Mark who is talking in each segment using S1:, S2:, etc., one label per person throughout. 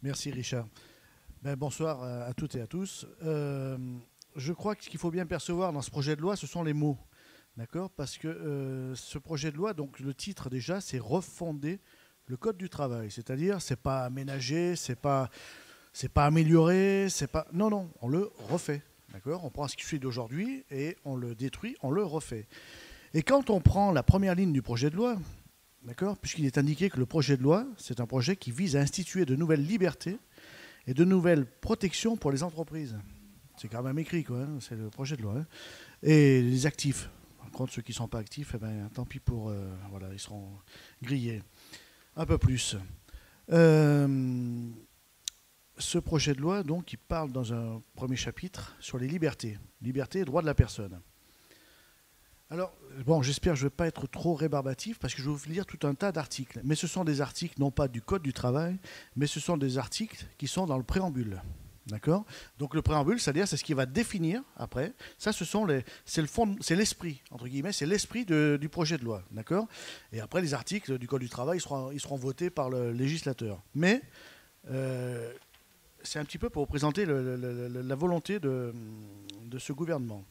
S1: Merci Richard. Bonsoir à toutes et à tous. Je crois que ce qu'il faut bien percevoir dans ce projet de loi, ce sont les mots. D'accord. Parce que ce projet de loi, donc le titre déjà, c'est refonder le code du travail. C'est-à-dire, c'est pas aménager, c'est pas amélioré, c'est pas. Non, non, on le refait. D'accord. On prend ce qui suit d'aujourd'hui et on le détruit, on le refait. Et quand on prend la première ligne du projet de loi, d'accord, puisqu'il est indiqué que le projet de loi, c'est un projet qui vise à instituer de nouvelles libertés et de nouvelles protections pour les entreprises. C'est quand même écrit, quoi, hein, c'est le projet de loi. Hein. Et les actifs. Par contre, ceux qui ne sont pas actifs, eh ben, tant pis pour. Voilà, ils seront grillés. Un peu plus. Euh, Ce projet de loi, donc, il parle dans un premier chapitre sur les libertés. Liberté et droits de la personne. Alors, bon, j'espère que je ne vais pas être trop rébarbatif parce que je vais vous lire tout un tas d'articles. Mais ce sont des articles, non pas du Code du travail, mais ce sont des articles qui sont dans le préambule. D'accord. Donc le préambule, c'est-à-dire c'est ce qui va définir après. Ça, c'est le fond, c'est l'esprit entre guillemets, c'est l'esprit du projet de loi, d'accord. Et après les articles du Code du travail, ils seront votés par le législateur. Mais euh, c'est un petit peu pour présenter la volonté de ce gouvernement,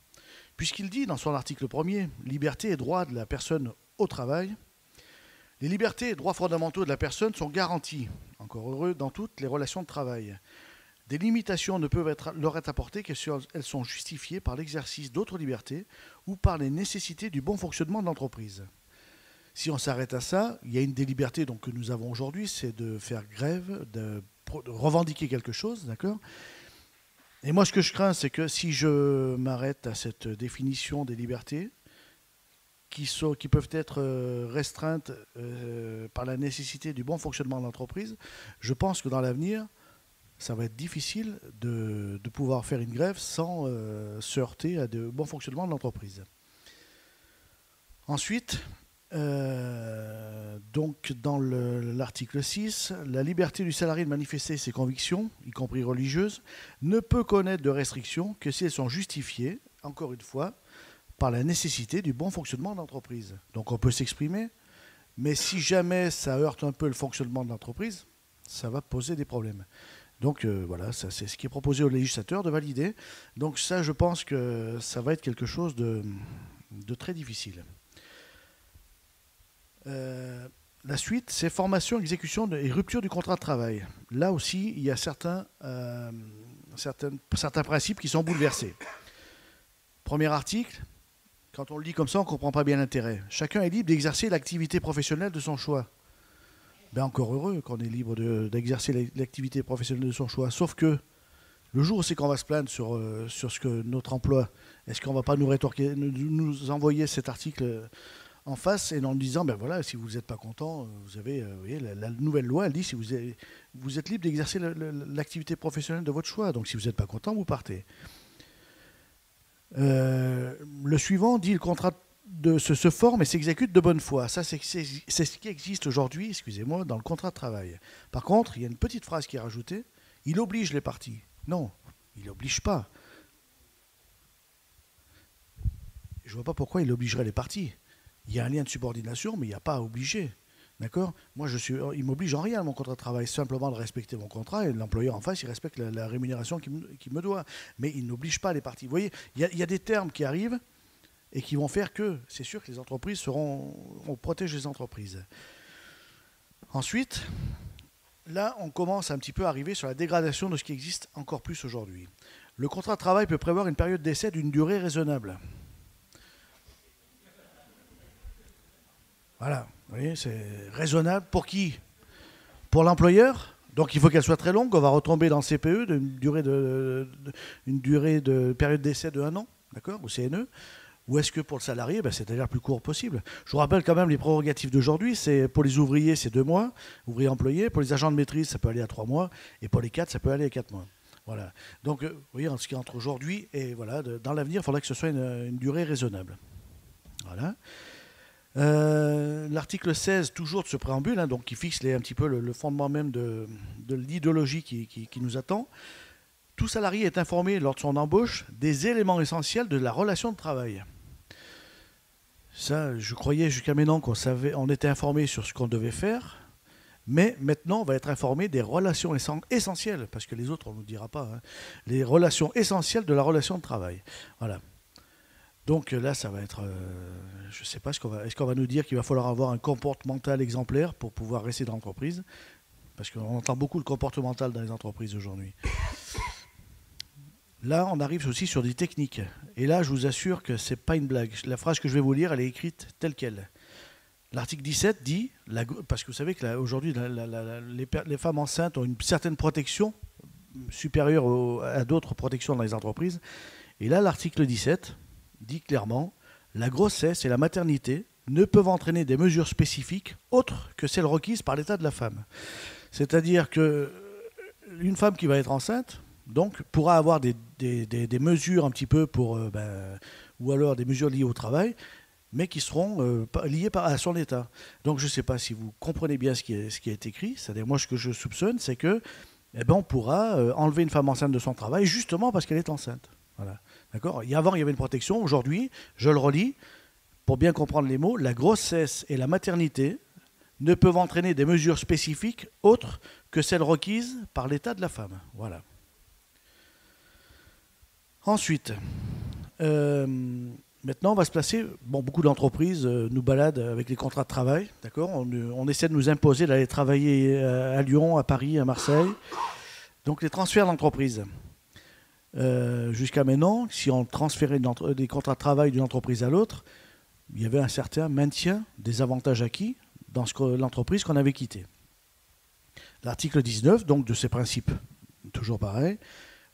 S1: puisqu'il dit dans son article premier, liberté et droit de la personne au travail. Les libertés et droits fondamentaux de la personne sont garantis, encore heureux, dans toutes les relations de travail. Des limitations ne peuvent leur être apportées que si elles sont justifiées par l'exercice d'autres libertés ou par les nécessités du bon fonctionnement de l'entreprise. Si on s'arrête à ça, il y a une des libertés donc, que nous avons aujourd'hui, c'est de faire grève, de revendiquer quelque chose, d'accord. Et moi, ce que je crains, c'est que si je m'arrête à cette définition des libertés, qui peuvent être restreintes par la nécessité du bon fonctionnement de l'entreprise, je pense que dans l'avenir, ça va être difficile de pouvoir faire une grève sans se heurter à de bon fonctionnement de l'entreprise. Ensuite, donc dans l'article 6, la liberté du salarié de manifester ses convictions, y compris religieuses, ne peut connaître de restrictions que si elles sont justifiées, encore une fois, par la nécessité du bon fonctionnement de l'entreprise. Donc on peut s'exprimer, mais si jamais ça heurte un peu le fonctionnement de l'entreprise, ça va poser des problèmes. Donc voilà, ça, c'est ce qui est proposé aux législateurs de valider. Donc ça, je pense que ça va être quelque chose de très difficile. La suite, c'est formation, exécution et rupture du contrat de travail. Là aussi, il y a certains principes qui sont bouleversés. Premier article, quand on le dit comme ça, on ne comprend pas bien l'intérêt. Chacun est libre d'exercer l'activité professionnelle de son choix. Ben encore heureux qu'on est libre d'exercer l'activité professionnelle de son choix. Sauf que le jour où c'est qu'on va se plaindre sur ce que notre emploi, est-ce qu'on ne va pas nous rétorquer, nous envoyer cet article en face et en disant, ben voilà, si vous n'êtes pas content, vous avez, vous voyez, la nouvelle loi, elle dit, si vous êtes libre d'exercer l'activité professionnelle de votre choix. Donc si vous n'êtes pas content, vous partez. Le suivant dit, le contrat se forme et s'exécute de bonne foi. Ça, c'est ce qui existe aujourd'hui, excusez-moi, dans le contrat de travail. Par contre, il y a une petite phrase qui est rajoutée, il oblige les parties. Non, il n'oblige pas. Je ne vois pas pourquoi il obligerait les parties. Il y a un lien de subordination, mais il n'y a pas à obliger. D'accord. Moi, il m'oblige en rien à mon contrat de travail, simplement de respecter mon contrat, et l'employeur en face, il respecte la rémunération qu'il me doit. Mais il n'oblige pas les parties. Vous voyez, il y a des termes qui arrivent et qui vont faire que, c'est sûr que les entreprises on protège les entreprises. Ensuite, là, on commence un petit peu à arriver sur la dégradation de ce qui existe encore plus aujourd'hui. Le contrat de travail peut prévoir une période d'essai d'une durée raisonnable. Voilà, vous voyez, c'est raisonnable pour qui? Pour l'employeur. Donc il faut qu'elle soit très longue, on va retomber dans le CPE une durée de période d'essai de 1 an, d'accord, au CNE. Ou est-ce que pour le salarié, c'est déjà le plus court possible? Je vous rappelle quand même les prérogatives d'aujourd'hui, c'est pour les ouvriers, c'est 2 mois, ouvriers employés, pour les agents de maîtrise, ça peut aller à 3 mois, et pour les cadres, ça peut aller à 4 mois. Voilà. Donc, vous voyez, en ce qui est entre aujourd'hui et voilà, dans l'avenir, il faudrait que ce soit une durée raisonnable. Voilà. L'article 16, toujours de ce préambule, hein, donc qui fixe un petit peu le fondement même de l'idéologie qui nous attend. Tout salarié est informé lors de son embauche des éléments essentiels de la relation de travail. Ça, je croyais jusqu'à maintenant on était informé sur ce qu'on devait faire, Mais maintenant, on va être informé des relations essentielles, parce que les autres, on ne nous dira pas, hein, les relations essentielles de la relation de travail. Voilà. Donc là, ça va être, je ne sais pas, est-ce qu'on va nous dire qu'il va falloir avoir un comportemental exemplaire pour pouvoir rester dans l'entreprise? Parce qu'on entend beaucoup le comportemental dans les entreprises aujourd'hui. Là, on arrive aussi sur des techniques. Et là, je vous assure que ce n'est pas une blague. La phrase que je vais vous lire, elle est écrite telle qu'elle. L'article 17 dit, parce que vous savez qu'aujourd'hui, les femmes enceintes ont une certaine protection supérieure à d'autres protections dans les entreprises. Et là, l'article 17 dit clairement, la grossesse et la maternité ne peuvent entraîner des mesures spécifiques autres que celles requises par l'état de la femme. C'est-à-dire qu'une femme qui va être enceinte, donc, pourra avoir des mesures un petit peu ou alors des mesures liées au travail, mais qui seront liées à son état. Donc je ne sais pas si vous comprenez bien ce qui est écrit. C'est-à-dire, moi, ce que je soupçonne, c'est que on pourra enlever une femme enceinte de son travail justement parce qu'elle est enceinte. Voilà. D'accord ? Avant, il y avait une protection. Aujourd'hui, je le relis, pour bien comprendre les mots, la grossesse et la maternité ne peuvent entraîner des mesures spécifiques autres que celles requises par l'état de la femme. Voilà. Ensuite, maintenant, on va se placer. Bon, beaucoup d'entreprises nous baladent avec les contrats de travail, d'accord ? On essaie de nous imposer d'aller travailler à Lyon, à Paris, à Marseille. Donc, les transferts d'entreprise. Jusqu'à maintenant, si on transférait des contrats de travail d'une entreprise à l'autre, il y avait un certain maintien des avantages acquis dans l'entreprise qu'on avait quittée. L'article 19, donc, de ces principes, toujours pareil.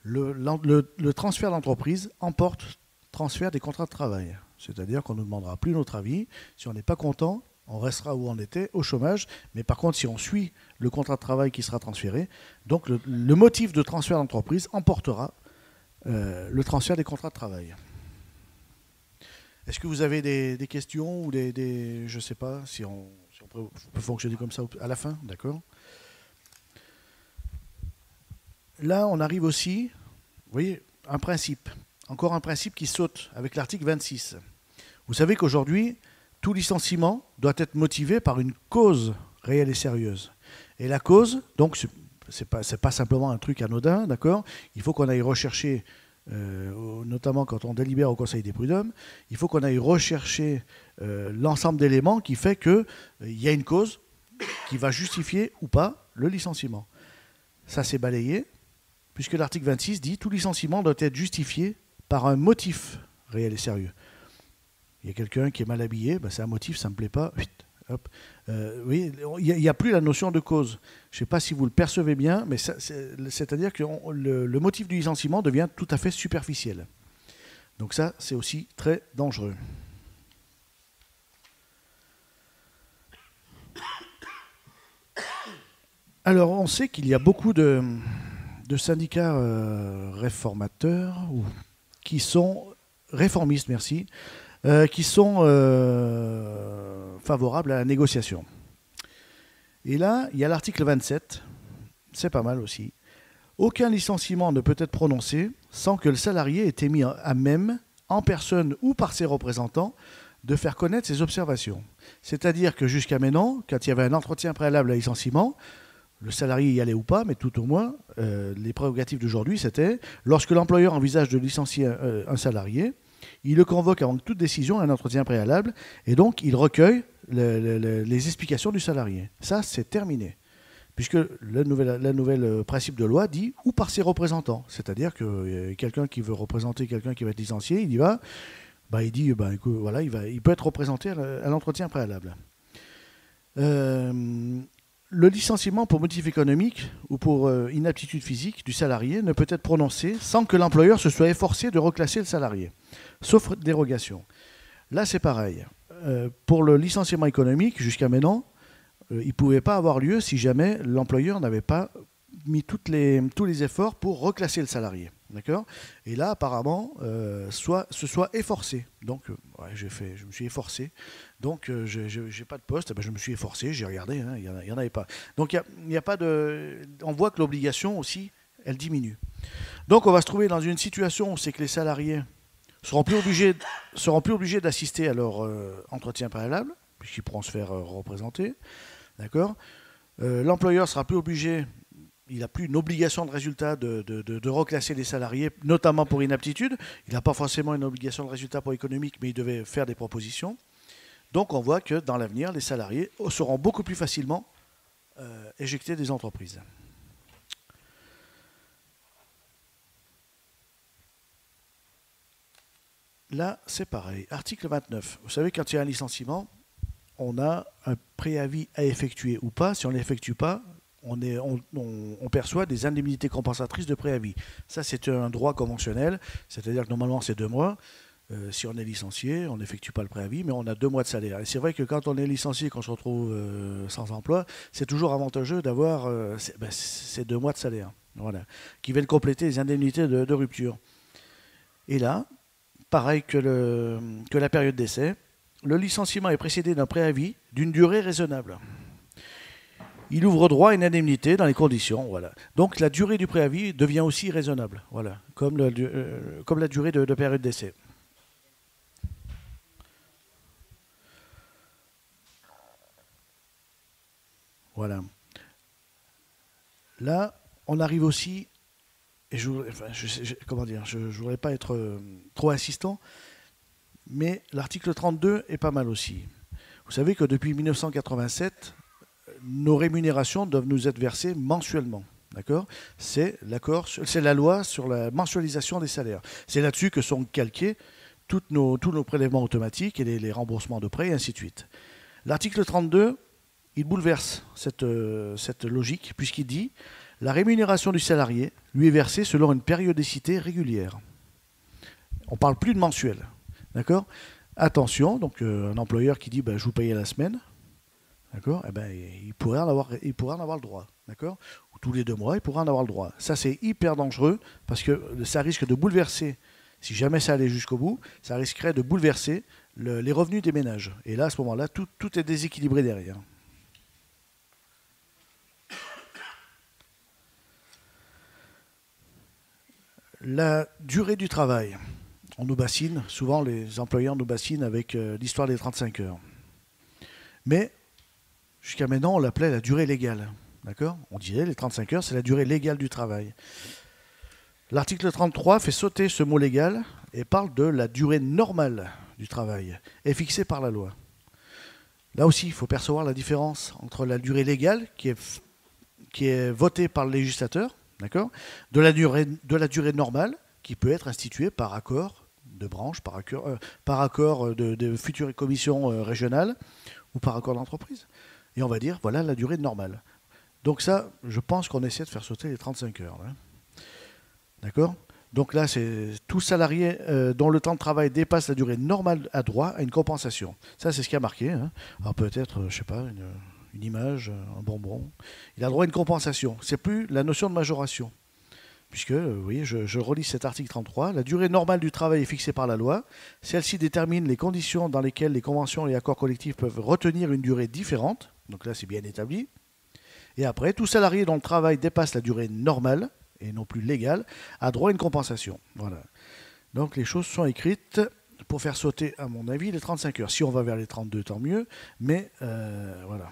S1: Le transfert d'entreprise emporte transfert des contrats de travail. C'est-à-dire qu'on ne nous demandera plus notre avis. Si on n'est pas content, on restera où on était, au chômage. Mais par contre, si on suit le contrat de travail qui sera transféré, donc le motif de transfert d'entreprise emportera le transfert des contrats de travail. Est-ce que vous avez des questions ou je ne sais pas si on peut fonctionner comme ça à la fin, d'accord ? Là, on arrive aussi, vous voyez, un principe. Encore un principe qui saute avec l'article 26. Vous savez qu'aujourd'hui, tout licenciement doit être motivé par une cause réelle et sérieuse. Et la cause, donc, c'est pas simplement un truc anodin, d'accord ? Il faut qu'on aille rechercher, notamment quand on délibère au Conseil des prud'hommes, il faut qu'on aille rechercher l'ensemble d'éléments qui fait qu'il y a une cause qui va justifier ou pas le licenciement. Ça, c'est balayé, puisque l'article 26 dit « Tout licenciement doit être justifié par un motif réel et sérieux ». Il y a quelqu'un qui est mal habillé, c'est un motif, ça ne me plaît pas. Hop. Oui, il n'y a plus la notion de cause. Je ne sais pas si vous le percevez bien, mais c'est-à-dire que le motif du licenciement devient tout à fait superficiel. Donc ça, c'est aussi très dangereux. Alors, on sait qu'il y a beaucoup de syndicats réformateurs, qui sont réformistes, merci, qui sont favorables à la négociation. Et là, il y a l'article 27, c'est pas mal aussi. Aucun licenciement ne peut être prononcé sans que le salarié ait été mis à même, en personne ou par ses représentants, de faire connaître ses observations. C'est-à-dire que jusqu'à maintenant, quand il y avait un entretien préalable à licenciement, le salarié y allait ou pas, mais tout au moins, les prérogatives d'aujourd'hui, c'était lorsque l'employeur envisage de licencier un salarié, il le convoque avant toute décision à un entretien préalable et donc il recueille les explications du salarié. Ça, c'est terminé. Puisque le nouvel principe de loi dit ou par ses représentants. C'est-à-dire que quelqu'un qui veut représenter quelqu'un qui va être licencié, il y va, il dit, écoute, voilà, il peut être représenté à l'entretien préalable. Le licenciement pour motif économique ou pour inaptitude physique du salarié ne peut être prononcé sans que l'employeur se soit efforcé de reclasser le salarié, sauf dérogation. Là, c'est pareil. Pour le licenciement économique, jusqu'à maintenant, il ne pouvait pas avoir lieu si jamais l'employeur n'avait pas mis tous les efforts pour reclasser le salarié. D'accord ? Et là, apparemment, se soit efforcé. Donc, je me suis efforcé. Donc, je n'ai pas de poste. Je me suis efforcé, j'ai regardé, il n'y en avait pas. Donc, il y a pas de. On voit que l'obligation aussi, elle diminue. Donc, on va se trouver dans une situation où c'est que les salariés seront plus obligés d'assister à leur entretien préalable, puisqu'ils pourront se faire représenter. D'accord ? L'employeur sera plus obligé, il n'a plus une obligation de résultat de reclasser les salariés, notamment pour inaptitude. Il n'a pas forcément une obligation de résultat pour économique, mais il devait faire des propositions. Donc on voit que dans l'avenir, les salariés seront beaucoup plus facilement éjectés des entreprises. Là, c'est pareil. Article 29. Vous savez, quand il y a un licenciement, on a un préavis à effectuer ou pas. Si on ne l'effectue pas, on perçoit des indemnités compensatrices de préavis. Ça, c'est un droit conventionnel, c'est-à-dire que normalement, c'est 2 mois. Si on est licencié, on n'effectue pas le préavis, mais on a 2 mois de salaire. Et c'est vrai que quand on est licencié, qu'on se retrouve sans emploi, c'est toujours avantageux d'avoir ces 2 mois de salaire, voilà, qui viennent compléter les indemnités de rupture. Et là, pareil que la période d'essai, le licenciement est précédé d'un préavis d'une durée raisonnable. Il ouvre droit à une indemnité dans les conditions. Voilà. Donc la durée du préavis devient aussi raisonnable, voilà, comme la durée de période d'essai. Voilà. Là, on arrive aussi, et comment dire, je ne voudrais pas être trop insistant, mais l'article 32 est pas mal aussi. Vous savez que depuis 1987, nos rémunérations doivent nous être versées mensuellement. D'accord ? C'est la loi sur la mensualisation des salaires. C'est là-dessus que sont calqués tous nos prélèvements automatiques et les remboursements de prêts, et ainsi de suite. L'article 32, il bouleverse cette logique, puisqu'il dit « La rémunération du salarié lui est versée selon une périodicité régulière ». On ne parle plus de mensuel. D'accord ? Attention, donc un employeur qui dit je vous paye à la semaine, d'accord ? Eh ben, il pourrait en avoir le droit, d'accord ? Ou tous les 2 mois, il pourrait en avoir le droit. Ça, c'est hyper dangereux parce que ça risque de bouleverser, si jamais ça allait jusqu'au bout, ça risquerait de bouleverser les revenus des ménages. Et là, à ce moment-là, tout est déséquilibré derrière. La durée du travail. On nous bassine, souvent les employeurs nous bassinent avec l'histoire des 35 heures. Mais jusqu'à maintenant, on l'appelait la durée légale. D'accord ? On disait les 35 heures, c'est la durée légale du travail. L'article 33 fait sauter ce mot légal et parle de la durée normale du travail, est fixée par la loi. Là aussi, il faut percevoir la différence entre la durée légale qui est votée par le législateur, d'accord, de la durée normale qui peut être instituée par accord de branche, par accord de futures commissions régionales ou par accord d'entreprise. Et on va dire, voilà la durée normale. Donc ça, je pense qu'on essaie de faire sauter les 35 heures. Là. D'accord ? Donc là, c'est tout salarié dont le temps de travail dépasse la durée normale a droit à une compensation. Ça, c'est ce qui a marqué. Hein. Alors peut-être, je ne sais pas, une image, un bonbon. Il a droit à une compensation. C'est plus la notion de majoration. Puisque, vous voyez, je relis cet article 33, la durée normale du travail est fixée par la loi. Celle-ci détermine les conditions dans lesquelles les conventions et accords collectifs peuvent retenir une durée différente. Donc là, c'est bien établi. Et après, tout salarié dont le travail dépasse la durée normale, et non plus légale, a droit à une compensation. Voilà. Donc les choses sont écrites pour faire sauter, à mon avis, les 35 heures. Si on va vers les 32, tant mieux. Mais voilà.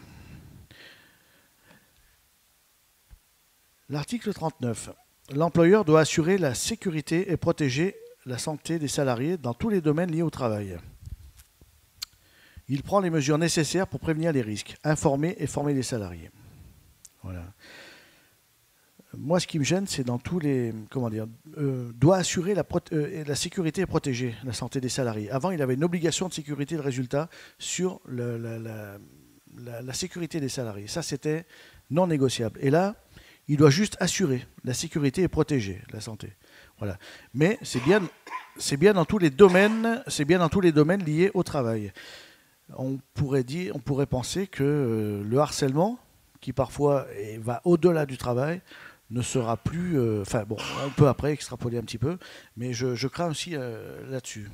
S1: L'article 39. L'employeur doit assurer la sécurité et protéger la santé des salariés dans tous les domaines liés au travail. Il prend les mesures nécessaires pour prévenir les risques, informer et former les salariés. Voilà. Moi, ce qui me gêne, c'est dans tous les... Comment dire doit assurer la sécurité et protéger la santé des salariés. Avant, il avait une obligation de sécurité de résultat sur la sécurité des salariés. Ça, c'était non négociable. Et là, il doit juste assurer la sécurité et protéger la santé. Voilà. Mais c'est bien dans tous les domaines, liés au travail. On pourrait penser que le harcèlement, qui parfois va au-delà du travail, ne sera plus... bon, on peut après extrapoler un petit peu, mais je crains aussi là-dessus.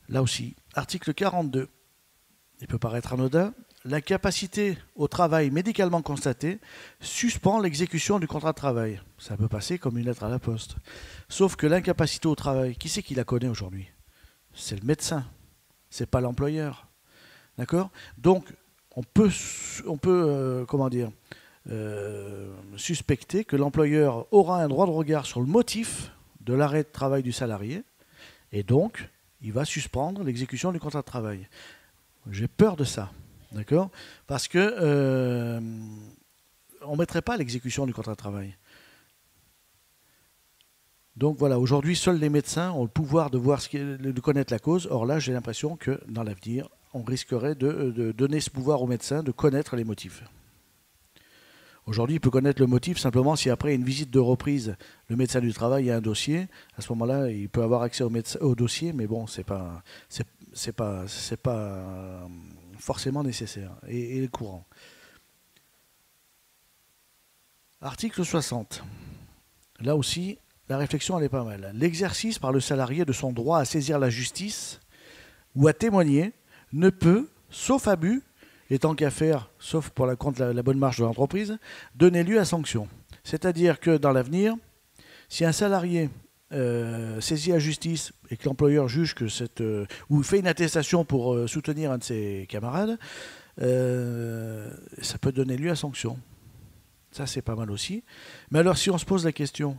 S1: Là aussi, article 42. Il peut paraître anodin. L'incapacité au travail médicalement constatée suspend l'exécution du contrat de travail. Ça peut passer comme une lettre à la poste. Sauf que l'incapacité au travail, qui c'est qui la connaît aujourd'hui ? C'est le médecin, c'est pas l'employeur. D'accord? Donc, comment dire, suspecter que l'employeur aura un droit de regard sur le motif de l'arrêt de travail du salarié, et donc, il va suspendre l'exécution du contrat de travail. J'ai peur de ça. D'accord? Parce que on ne mettrait pas l'exécution du contrat de travail. Donc voilà, aujourd'hui, seuls les médecins ont le pouvoir de voir de connaître la cause. Or là, j'ai l'impression que dans l'avenir, on risquerait de donner ce pouvoir aux médecins de connaître les motifs. Aujourd'hui, il peut connaître le motif simplement si après une visite de reprise, le médecin du travail a un dossier. À ce moment-là, il peut avoir accès au dossier, mais bon, c'est pas forcément nécessaire et courant. Article 60. Là aussi, la réflexion, elle est pas mal. L'exercice par le salarié de son droit à saisir la justice ou à témoigner ne peut, sauf abus, et tant qu'à faire, sauf pour contre la bonne marche de l'entreprise, donner lieu à sanction. C'est-à-dire que dans l'avenir, si un salarié saisit la justice et que l'employeur juge que ou fait une attestation pour soutenir un de ses camarades, ça peut donner lieu à sanction. Ça, c'est pas mal aussi. Mais alors, si on se pose la question,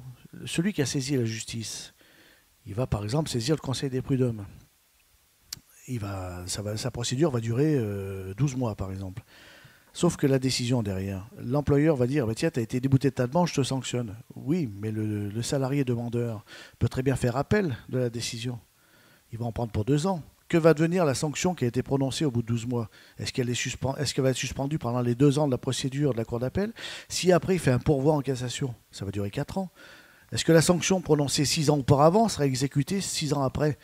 S1: celui qui a saisi la justice, il va par exemple saisir le Conseil des prud'hommes. Sa procédure va durer 12 mois, par exemple. Sauf que la décision derrière, l'employeur va dire, bah, tiens, tu as été débouté de ta demande, je te sanctionne. Oui, mais le salarié demandeur peut très bien faire appel de la décision. Il va en prendre pour 2 ans. Que va devenir la sanction qui a été prononcée au bout de 12 mois? Est-ce qu'elle va être suspendue pendant les 2 ans de la procédure de la cour d'appel? Si après il fait un pourvoi en cassation, ça va durer 4 ans. Est-ce que la sanction prononcée 6 ans auparavant sera exécutée 6 ans après?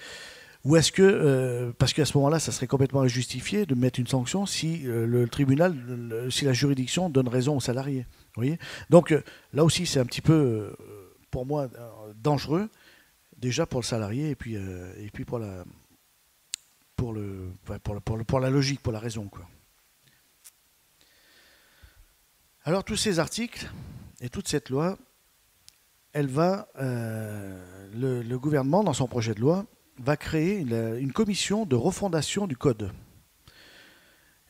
S1: Ou est-ce que, parce qu'à ce moment-là, ça serait complètement injustifié de mettre une sanction si le tribunal, si la juridiction donne raison au salarié. Vous voyez? Donc là aussi, c'est un petit peu, pour moi, dangereux, déjà pour le salarié et puis pour la logique, pour la raison, quoi. Alors tous ces articles et toute cette loi, elle va, le gouvernement, dans son projet de loi, va créer une commission de refondation du code.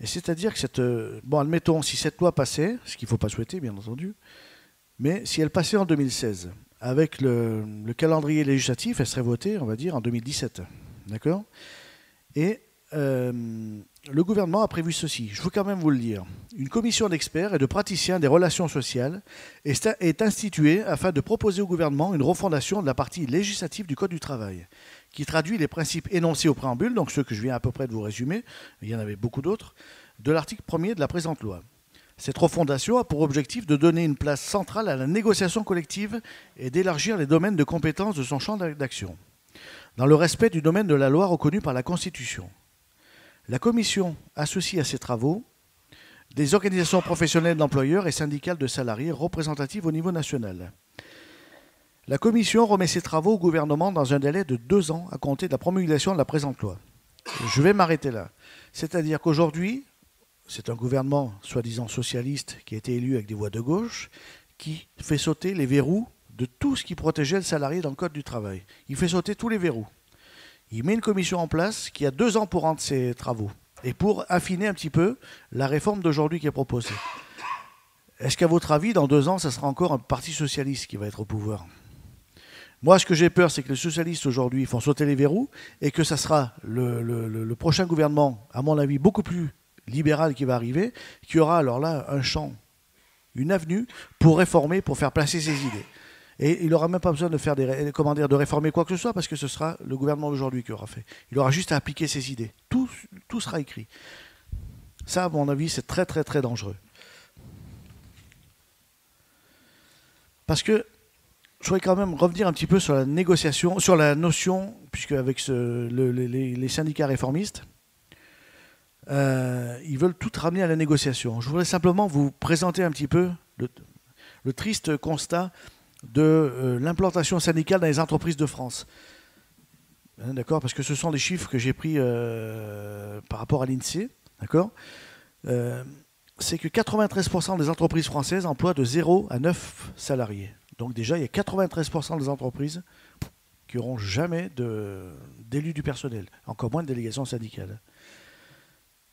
S1: Et c'est-à-dire que bon, admettons, si cette loi passait, ce qu'il ne faut pas souhaiter, bien entendu, mais si elle passait en 2016, avec le calendrier législatif, elle serait votée, on va dire, en 2017. D'accord? Et le gouvernement a prévu ceci, je veux quand même vous le dire. Une commission d'experts et de praticiens des relations sociales est instituée afin de proposer au gouvernement une refondation de la partie législative du Code du travail, qui traduit les principes énoncés au préambule, donc ceux que je viens à peu près de vous résumer, il y en avait beaucoup d'autres, de l'article 1er de la présente loi. Cette refondation a pour objectif de donner une place centrale à la négociation collective et d'élargir les domaines de compétences de son champ d'action, dans le respect du domaine de la loi reconnu par la Constitution. La Commission associe à ses travaux des organisations professionnelles d'employeurs et syndicales de salariés représentatives au niveau national. La Commission remet ses travaux au gouvernement dans un délai de 2 ans à compter de la promulgation de la présente loi. Je vais m'arrêter là. C'est-à-dire qu'aujourd'hui, c'est un gouvernement soi-disant socialiste qui a été élu avec des voix de gauche, qui fait sauter les verrous de tout ce qui protégeait le salarié dans le Code du travail. Il fait sauter tous les verrous. Il met une commission en place qui a 2 ans pour rendre ses travaux et pour affiner un petit peu la réforme d'aujourd'hui qui est proposée. Est-ce qu'à votre avis, dans 2 ans, ça sera encore un parti socialiste qui va être au pouvoir? Moi, ce que j'ai peur, c'est que les socialistes aujourd'hui font sauter les verrous et que ça sera le prochain gouvernement, à mon avis, beaucoup plus libéral qui va arriver, qui aura alors là un champ, une avenue pour réformer, pour faire placer ses idées. Et il n'aura même pas besoin de faire de réformer quoi que ce soit, parce que ce sera le gouvernement d'aujourd'hui qui aura fait. Il aura juste à appliquer ses idées. Tout sera écrit. Ça, à mon avis, c'est très très très dangereux. Parce que je voudrais quand même revenir un petit peu sur la négociation, sur la notion, puisque avec les syndicats réformistes, ils veulent tout ramener à la négociation. Je voudrais simplement vous présenter un petit peu le triste constat de l'implantation syndicale dans les entreprises de France. D'accord? Parce que ce sont des chiffres que j'ai pris par rapport à l'INSEE. D'accord? C'est que 93% des entreprises françaises emploient de 0 à 9 salariés. Donc déjà, il y a 93% des entreprises qui n'auront jamais d'élu du personnel, encore moins de délégation syndicale.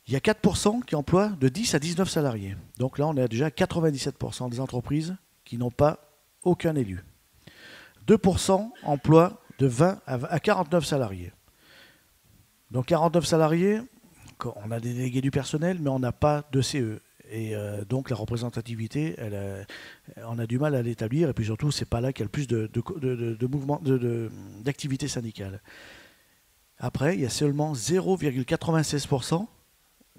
S1: Il y a 4% qui emploient de 10 à 19 salariés. Donc là, on est déjà à 97% des entreprises qui n'ont pas aucun élu. 2% emploient de 20 à 49 salariés. Donc 49 salariés, on a des délégués du personnel, mais on n'a pas de CE. Et donc la représentativité, on a du mal à l'établir. Et puis surtout, c'est pas là qu'il y a le plus d'activité syndicale. Après, il y a seulement 0,96%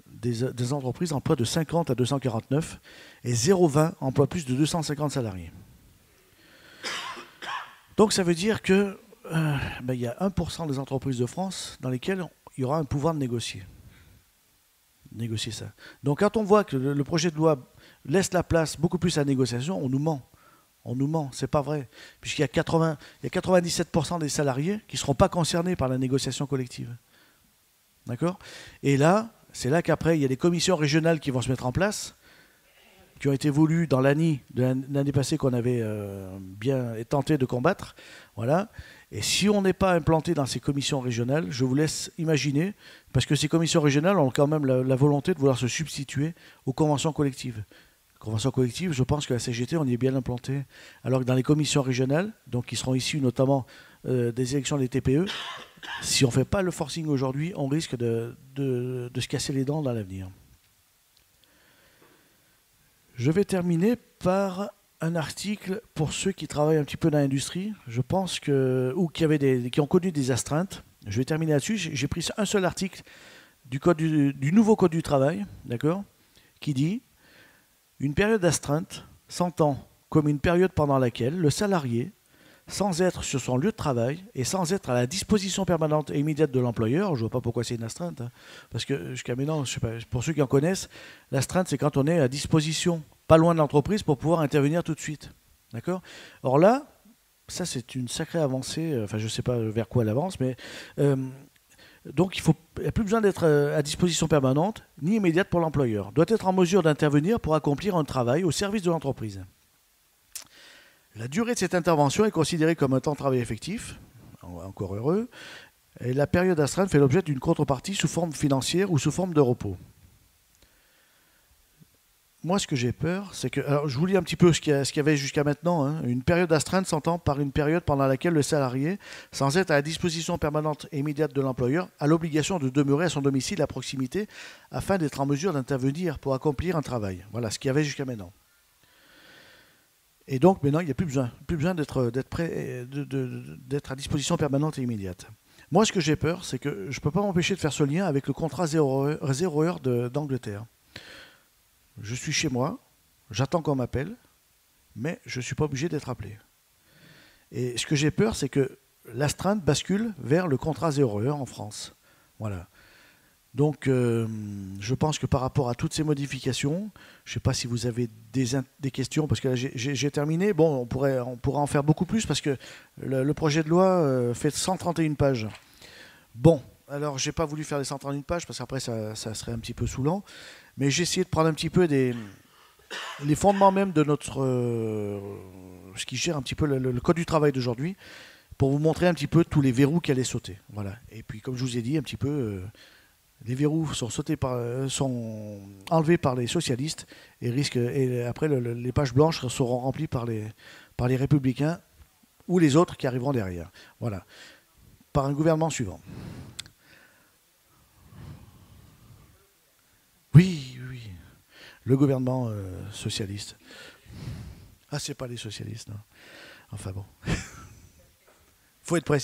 S1: des entreprises emploient de 50 à 249 et 0,20 emploient plus de 250 salariés. Donc ça veut dire que il y a 1% des entreprises de France dans lesquelles il y aura un pouvoir de négocier ça. Donc quand on voit que le projet de loi laisse la place beaucoup plus à la négociation, on nous ment. On nous ment, c'est pas vrai. Puisqu'il y a 97% des salariés qui ne seront pas concernés par la négociation collective. D'accord ? Et là, c'est là qu'après, il y a des commissions régionales qui vont se mettre en place, qui ont été voulues dans l'année passée qu'on avait bien tenté de combattre. Voilà. Et si on n'est pas implanté dans ces commissions régionales, je vous laisse imaginer, parce que ces commissions régionales ont quand même la volonté de vouloir se substituer aux conventions collectives. Convention collective, je pense que la CGT, on y est bien implanté. Alors que dans les commissions régionales, donc qui seront issues notamment des élections des TPE, si on ne fait pas le forcing aujourd'hui, on risque de se casser les dents dans l'avenir. Je vais terminer par un article pour ceux qui travaillent un petit peu dans l'industrie, je pense que, ou qui ont connu des astreintes. Je vais terminer là-dessus. J'ai pris un seul article du nouveau Code du travail, d'accord, qui dit: une période d'astreinte s'entend comme une période pendant laquelle le salarié, sans être sur son lieu de travail et sans être à la disposition permanente et immédiate de l'employeur, je ne vois pas pourquoi c'est une astreinte, hein, parce que jusqu'à maintenant, je sais pas, pour ceux qui en connaissent, l'astreinte c'est quand on est à disposition, pas loin de l'entreprise pour pouvoir intervenir tout de suite. D'accord ? Or là, ça c'est une sacrée avancée, enfin je ne sais pas vers quoi elle avance, mais donc il n'y a plus besoin d'être à disposition permanente ni immédiate pour l'employeur. Doit être en mesure d'intervenir pour accomplir un travail au service de l'entreprise. La durée de cette intervention est considérée comme un temps de travail effectif, encore heureux, et la période d'astreinte fait l'objet d'une contrepartie sous forme financière ou sous forme de repos. Moi, ce que j'ai peur, c'est que... Alors, je vous lis un petit peu ce qu'il y avait jusqu'à maintenant. Hein. Une période d'astreinte s'entend par une période pendant laquelle le salarié, sans être à la disposition permanente et immédiate de l'employeur, a l'obligation de demeurer à son domicile à proximité afin d'être en mesure d'intervenir pour accomplir un travail. Voilà ce qu'il y avait jusqu'à maintenant. Et donc, maintenant, il n'y a plus besoin d'être à disposition permanente et immédiate. Moi, ce que j'ai peur, c'est que je ne peux pas m'empêcher de faire ce lien avec le contrat 0 heure d'Angleterre. Je suis chez moi, j'attends qu'on m'appelle, mais je ne suis pas obligé d'être appelé. Et ce que j'ai peur, c'est que l'astreinte bascule vers le contrat 0 heure en France. Voilà. Donc, je pense que par rapport à toutes ces modifications, je ne sais pas si vous avez des questions, parce que là, j'ai terminé. Bon, on pourra en faire beaucoup plus, parce que le projet de loi fait 131 pages. Bon, alors, je n'ai pas voulu faire les 131 pages, parce qu'après, ça serait un petit peu saoulant. Mais j'ai essayé de prendre un petit peu les fondements même de ce qui gère un petit peu le Code du travail d'aujourd'hui, pour vous montrer un petit peu tous les verrous qui allaient sauter. Voilà. Et puis, comme je vous ai dit, un petit peu... les verrous sont enlevés par les socialistes et après les pages blanches seront remplies par les républicains ou les autres qui arriveront derrière. Voilà. Par un gouvernement suivant. Oui. Le gouvernement socialiste. Ah, c'est pas les socialistes, non. Enfin bon. Faut être précis.